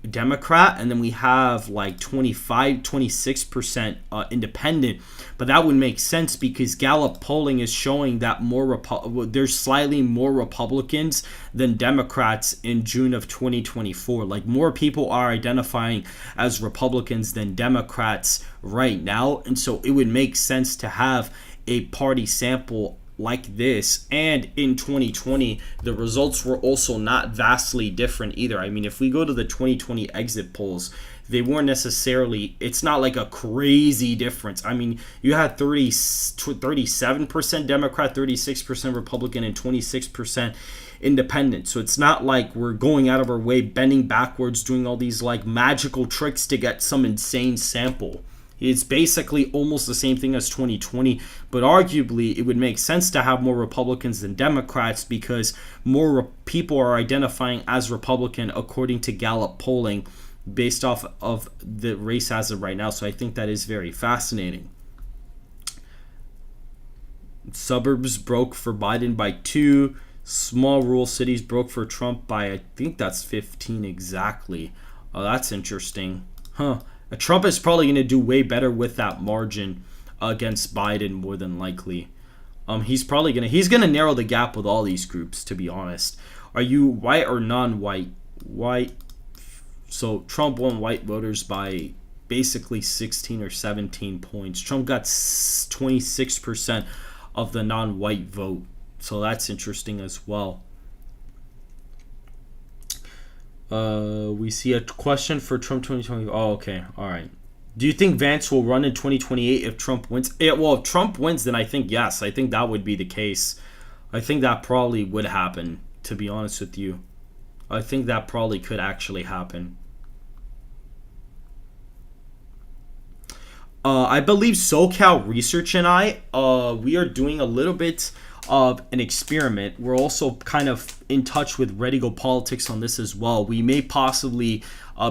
Democrat, and then we have like 26% independent. But that would make sense because Gallup polling is showing that there's slightly more Republicans than Democrats in June of 2024. Like, more people are identifying as Republicans than Democrats right now, and so it would make sense to have a party sample like this. And in 2020, the results were also not vastly different either. I mean, if we go to the 2020 exit polls, they weren't necessarily, it's not like a crazy difference. I mean, you had 37% Democrat, 36% Republican, and 26% independent. So it's not like we're going out of our way, bending backwards, doing all these like magical tricks to get some insane sample. It's basically almost the same thing as 2020, but arguably it would make sense to have more Republicans than Democrats because more people are identifying as Republican according to Gallup polling based off of the race as of right now. So I think that is very fascinating. Suburbs broke for Biden by 2. Small rural cities broke for Trump by, I think that's 15 exactly. Oh, that's interesting. Huh. Trump is probably going to do way better with that margin against Biden, more than likely. He's going to narrow the gap with all these groups, to be honest. Are you white or non-white? White. So Trump won white voters by basically 16 or 17 points. Trump got 26% of the non-white vote. So that's interesting as well. We see a question for Trump 2020. Oh, okay. All right. Do you think Vance will run in 2028 if Trump wins? Yeah, well, if Trump wins, then I think yes. I think that would be the case. I think that probably would happen, to be honest with you. I think that probably could actually happen. I believe SoCal Research and we are doing a little bit of an experiment. We're also kind of in touch with Ready Go Politics on this as well. We may possibly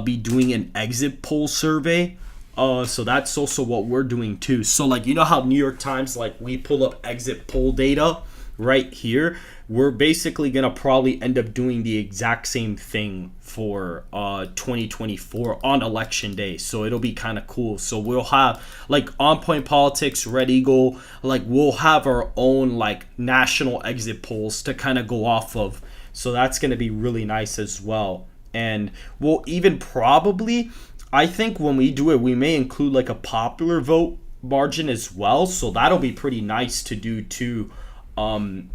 be doing an exit poll survey. So that's also what we're doing too. So like, you know how New York Times, like we pull up exit poll data right here? We're basically going to probably end up doing the exact same thing for 2024 on election day. So it'll be kind of cool. So we'll have like On Point Politics, Red Eagle, like we'll have our own like national exit polls to kind of go off of. So that's going to be really nice as well. And we'll even probably, I think when we do it, we may include like a popular vote margin as well. So that'll be pretty nice to do too.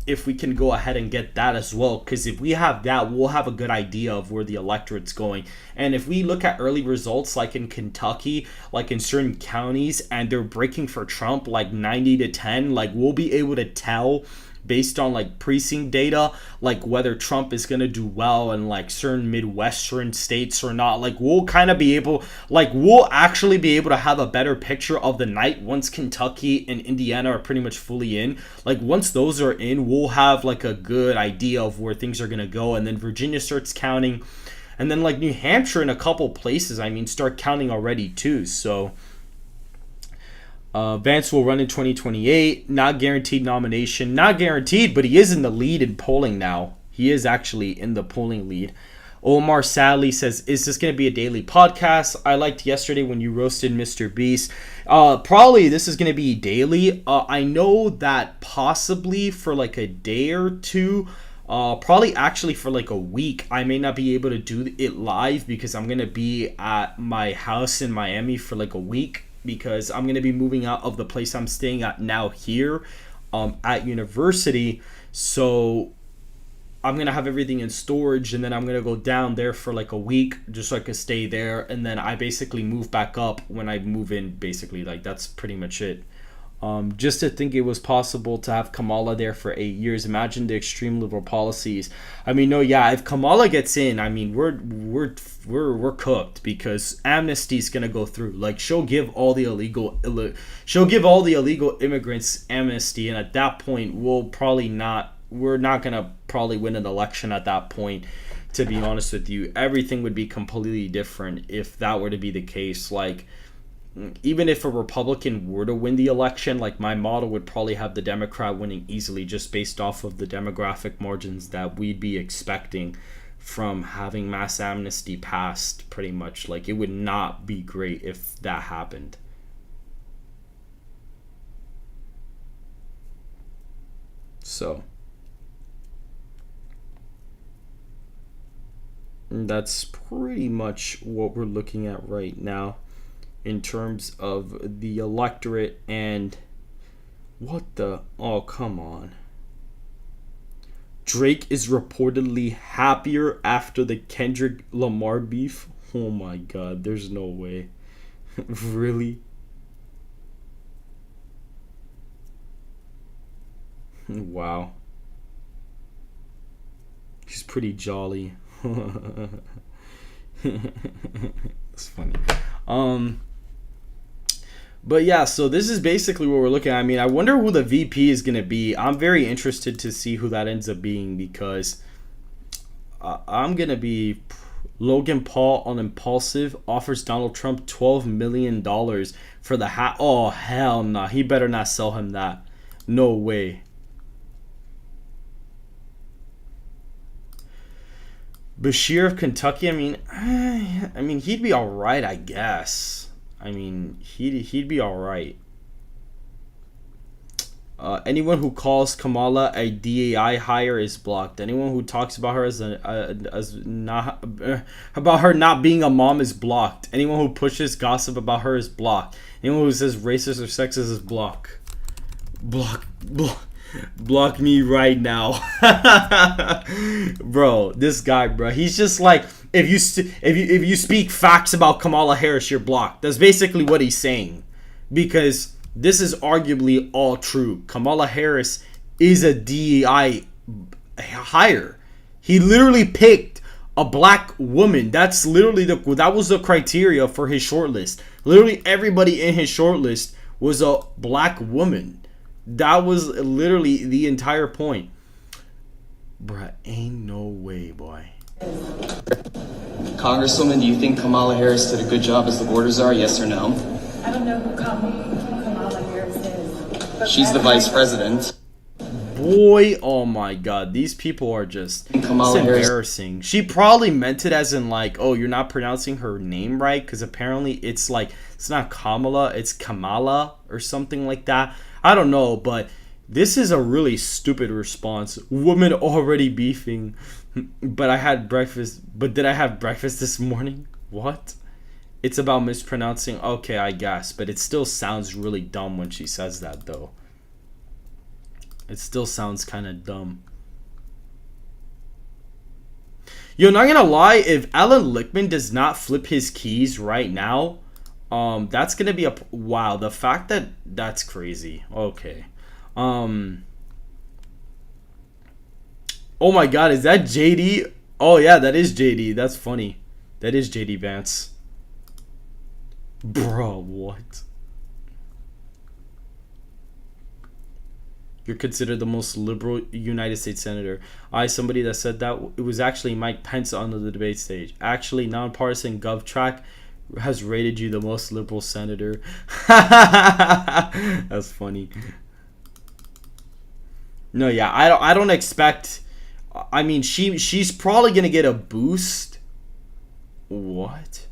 If we can go ahead and get that as well, because if we have that, we'll have a good idea of where the electorate's going. And if we look at early results like in Kentucky, like in certain counties, and they're breaking for Trump like 90-10, like we'll be able to tell based on like precinct data, like whether Trump is going to do well in like certain Midwestern states or not. Like we'll kind of be able, like we'll actually be able to have a better picture of the night once Kentucky and Indiana are pretty much fully in. Like once those are in, we'll have like a good idea of where things are going to go. And then Virginia starts counting. And then like New Hampshire in a couple places, I mean, start counting already too. So Vance will run in 2028. Not guaranteed nomination. Not guaranteed, but he is in the lead in polling now. He is actually in the polling lead. Omar sadly says, is this going to be a daily podcast? I liked yesterday when you roasted Mr. Beast. Probably this is going to be daily. I know that possibly for like a day or two, probably actually for like a week, I may not be able to do it live because I'm going to be at my house in Miami for like a week. Because I'm going to be moving out of the place I'm staying at now here at university. So I'm going to have everything in storage, and then I'm going to go down there for like a week just so I can stay there. And then I basically move back up when I move in, basically. Like that's pretty much it. Just to think it was possible to have Kamala there for 8 years. Imagine the extreme liberal policies. I mean, no, yeah, if Kamala gets in, I mean, we're cooked because amnesty is gonna go through. Like she'll give all the illegal immigrants amnesty, and at that point, we're not gonna probably win an election at that point. To be honest with you, everything would be completely different if that were to be the case. Like, even if a Republican were to win the election, like my model would probably have the Democrat winning easily just based off of the demographic margins that we'd be expecting from having mass amnesty passed pretty much. Like it would not be great if that happened. So that's pretty much what we're looking at right now in terms of the electorate. And oh, come on. Drake is reportedly happier after the Kendrick Lamar beef. Oh my god, there's no way. Really? Wow. He's pretty jolly. It's funny. But yeah, so this is basically what we're looking at. I mean, I wonder who the VP is going to be. I'm very interested to see who that ends up being because I'm going to be Logan Paul on Impulsive offers Donald Trump $12 million for the hat. Oh, hell no. He better not sell him that. No way. Bashir of Kentucky, I mean, he'd be all right, I guess. I mean, he'd be all right. Anyone who calls Kamala a DAI hire is blocked. Anyone who talks about her about her not being a mom is blocked. Anyone who pushes gossip about her is blocked. Anyone who says racist or sexist is blocked. Block me right now. Bro, this guy, bro, he's just like, if you speak facts about Kamala Harris, you're blocked. That's basically what he's saying, because this is arguably all true. Kamala Harris is a DEI hire. He literally picked a black woman. That's literally that was the criteria for his shortlist. Literally everybody in his shortlist was a black woman. That was literally the entire point. Bruh, ain't no way, boy. Congresswoman, do you think Kamala Harris did a good job as the border czar, yes or no? I don't know who Kamala Harris is. She's the vice president. Boy, oh my god, these people are just it's embarrassing. She probably meant it as in like, oh, you're not pronouncing her name right, because apparently it's like, it's not Kamala, it's Kamala or something like that. I don't know, but this is a really stupid response. Woman already beefing, but I had breakfast. But did I have breakfast this morning? What? It's about mispronouncing. Okay, I guess, but it still sounds really dumb when she says that, though. It still sounds kind of dumb. Yo, not gonna lie, if Alan Lichtman does not flip his keys right now, that's gonna be a wow. The fact that that's crazy. Okay. Oh my god, is that JD? Oh yeah, that is JD. That's funny. That is JD Vance. Bro, what? You're considered the most liberal United States senator. Somebody that said that, it was actually Mike Pence on the debate stage. Actually, nonpartisan GovTrack has rated you the most liberal senator. That's funny. No, yeah, I don't expect. I mean, she's probably gonna get a boost. What?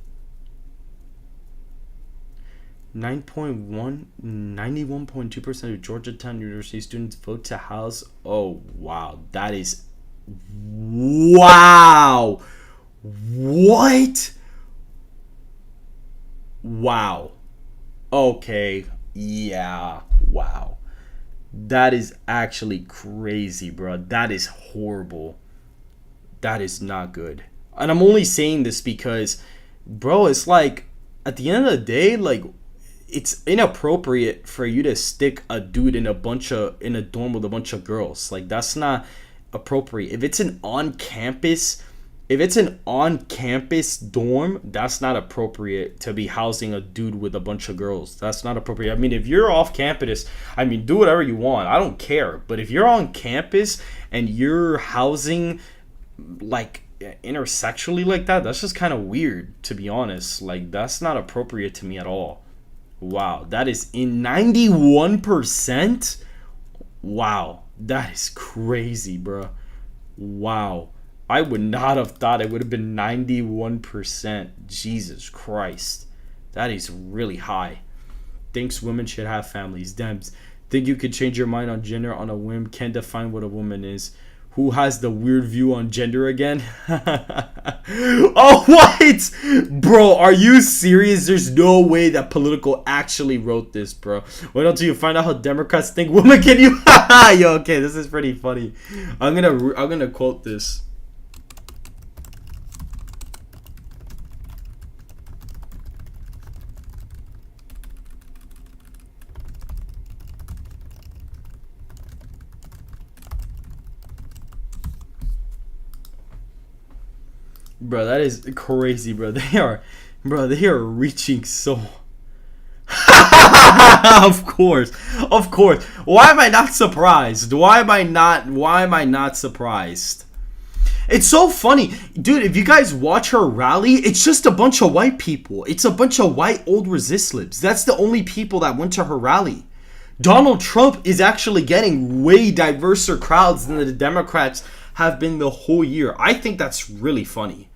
91.2% of Georgetown University students vote to house. Oh wow, that is wow. What? Wow. Okay. Yeah. Wow. That is actually crazy, bro. That is horrible. That is not good. And I'm only saying this because, bro, it's like, at the end of the day, like, it's inappropriate for you to stick a dude in a dorm with a bunch of girls. Like, that's not appropriate. If it's an on-campus dorm, that's not appropriate to be housing a dude with a bunch of girls. That's not appropriate. I mean, if you're off campus, I mean, do whatever you want. I don't care. But if you're on campus and you're housing, like, intersexually like that, that's just kind of weird, to be honest. Like, that's not appropriate to me at all. Wow, that is in 91%? Wow, that is crazy, bro. Wow. I would not have thought it would have been 91%. Jesus Christ. That is really high. Thinks women should have families. Dems. Think you could change your mind on gender on a whim. Can't define what a woman is. Who has the weird view on gender again? Oh, what? Bro, are you serious? There's no way that Political actually wrote this, bro. Wait until you find out how Democrats think women can you. Yo, okay, this is pretty funny. I'm gonna quote this. Bro, that is crazy, bro. They are reaching so. Of course. Why am I not surprised? Why am I not surprised? It's so funny, dude. If you guys watch her rally, it's just a bunch of white people. It's a bunch of white old resist libs. That's the only people that went to her rally. Donald Trump is actually getting way diverser crowds than the Democrats have been the whole year. I think that's really funny.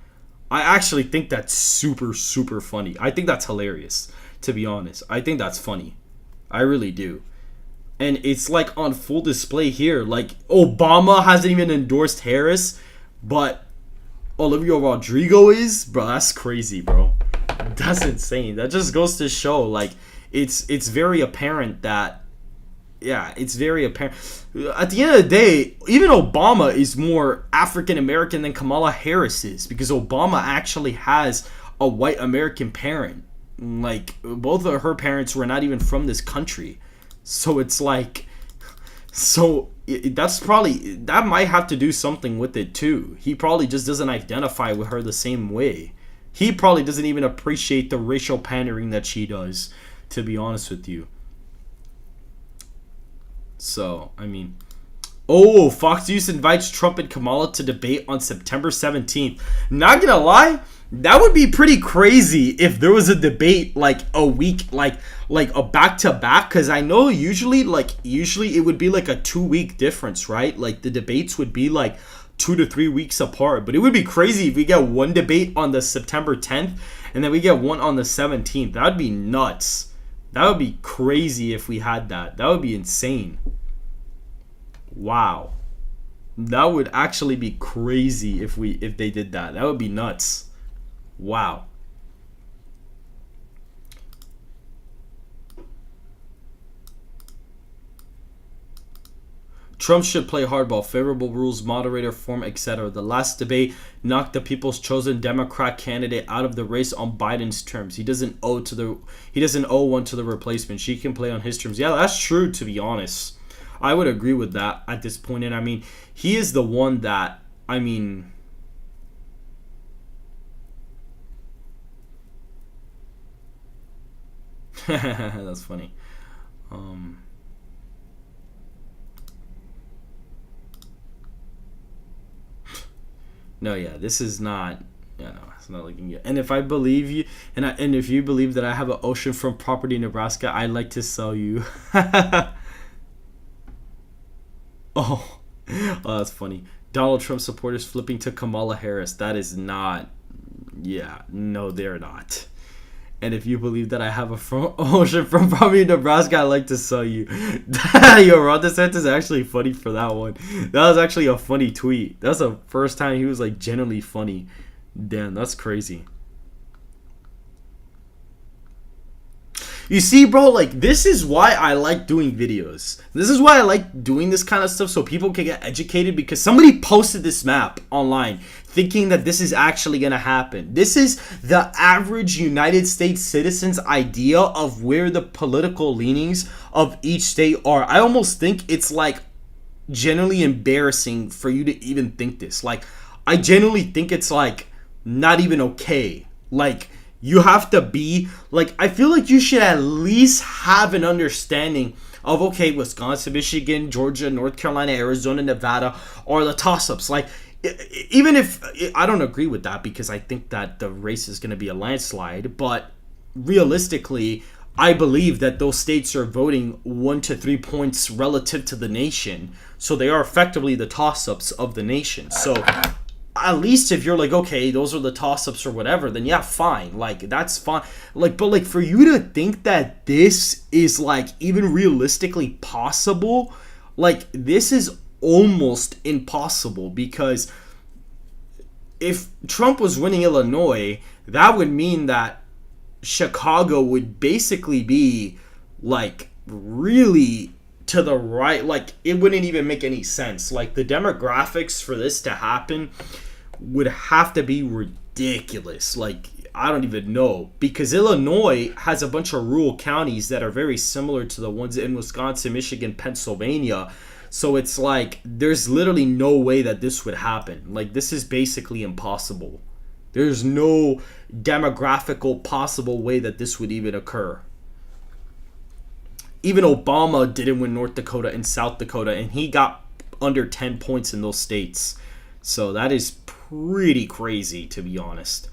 I actually think that's super, super funny. I think that's hilarious, to be honest. I think that's funny. I really do. And it's like on full display here. Like, Obama hasn't even endorsed Harris, but Olivia Rodrigo is? Bro, that's crazy, bro. That's insane. That just goes to show, like, it's very apparent that, yeah, it's very apparent. At the end of the day, even Obama is more African American than Kamala Harris is, because Obama actually has a white American parent. Like, both of her parents were not even from this country. So it's like, so that might have to do something with it too. He probably just doesn't identify with her the same way. He probably doesn't even appreciate the racial pandering that she does, to be honest with you. So, I mean, oh, Fox News invites Trump and Kamala to debate on September 17th. Not gonna lie, that would be pretty crazy if there was a debate like a week, like a back-to-back, because I know usually it would be like a 2-week difference, right? Like the debates would be like 2 to 3 weeks apart. But it would be crazy if we get one debate on the September 10th and then we get one on the 17th. That would be nuts. That would be crazy if we had that. That would be insane. Wow. That would actually be crazy if they did that. That would be nuts. Wow. Trump should play hardball. Favorable rules, moderator form, etc. The last debate knocked the people's chosen Democrat candidate out of the race on Biden's terms. He doesn't owe one to the replacement. She can play on his terms. Yeah, that's true, to be honest. I would agree with that at this point. And I mean, he is the one that, I mean, that's funny. No, yeah, this is not. Yeah, no, it's not looking good. And if I believe you, and if you believe that I have an oceanfront property in Nebraska, I'd like to sell you. Oh, that's funny. Donald Trump supporters flipping to Kamala Harris. That is not. Yeah, no, they're not. And if you believe that I have a oceanfront property in Nebraska, I'd like to sell you. Yo, Ron DeSantis is actually funny for that one. That was actually a funny tweet. That's the first time he was like genuinely funny. Damn, that's crazy. You see, bro, like, this is why I like doing videos. This is why I like doing this kind of stuff, so people can get educated, because somebody posted this map online thinking that this is actually going to happen. This is the average United States citizen's idea of where the political leanings of each state are. I almost think it's, like, genuinely embarrassing for you to even think this. Like, I genuinely think it's, like, not even okay. Like, you have to be, like, I feel like you should at least have an understanding of, okay, Wisconsin, Michigan, Georgia, North Carolina, Arizona, Nevada are the toss-ups. Like, even if, I don't agree with that, because I think that the race is going to be a landslide, but realistically, I believe that those states are voting 1 to 3 points relative to the nation. So they are effectively the toss-ups of the nation. So at least if you're like, okay, those are the toss-ups or whatever, then yeah, fine. Like, that's fine. Like, but like, for you to think that this is like even realistically possible, like, this is almost impossible, because if Trump was winning Illinois, that would mean that Chicago would basically be like really to the right. Like, it wouldn't even make any sense. Like, the demographics for this to happen would have to be ridiculous. Like, I don't even know, because Illinois has a bunch of rural counties that are very similar to the ones in Wisconsin, Michigan, Pennsylvania. So it's like, there's literally no way that this would happen. Like, this is basically impossible. There's no demographical possible way that this would even occur. Even Obama didn't win North Dakota and South Dakota, and he got under 10 points in those states. So that is pretty crazy, to be honest.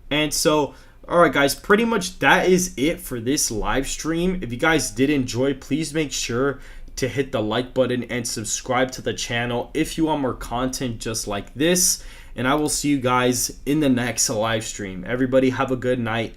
And so, alright guys, pretty much that is it for this live stream. If you guys did enjoy, please make sure to hit the like button and subscribe to the channel if you want more content just like this. And I will see you guys in the next live stream. Everybody have a good night.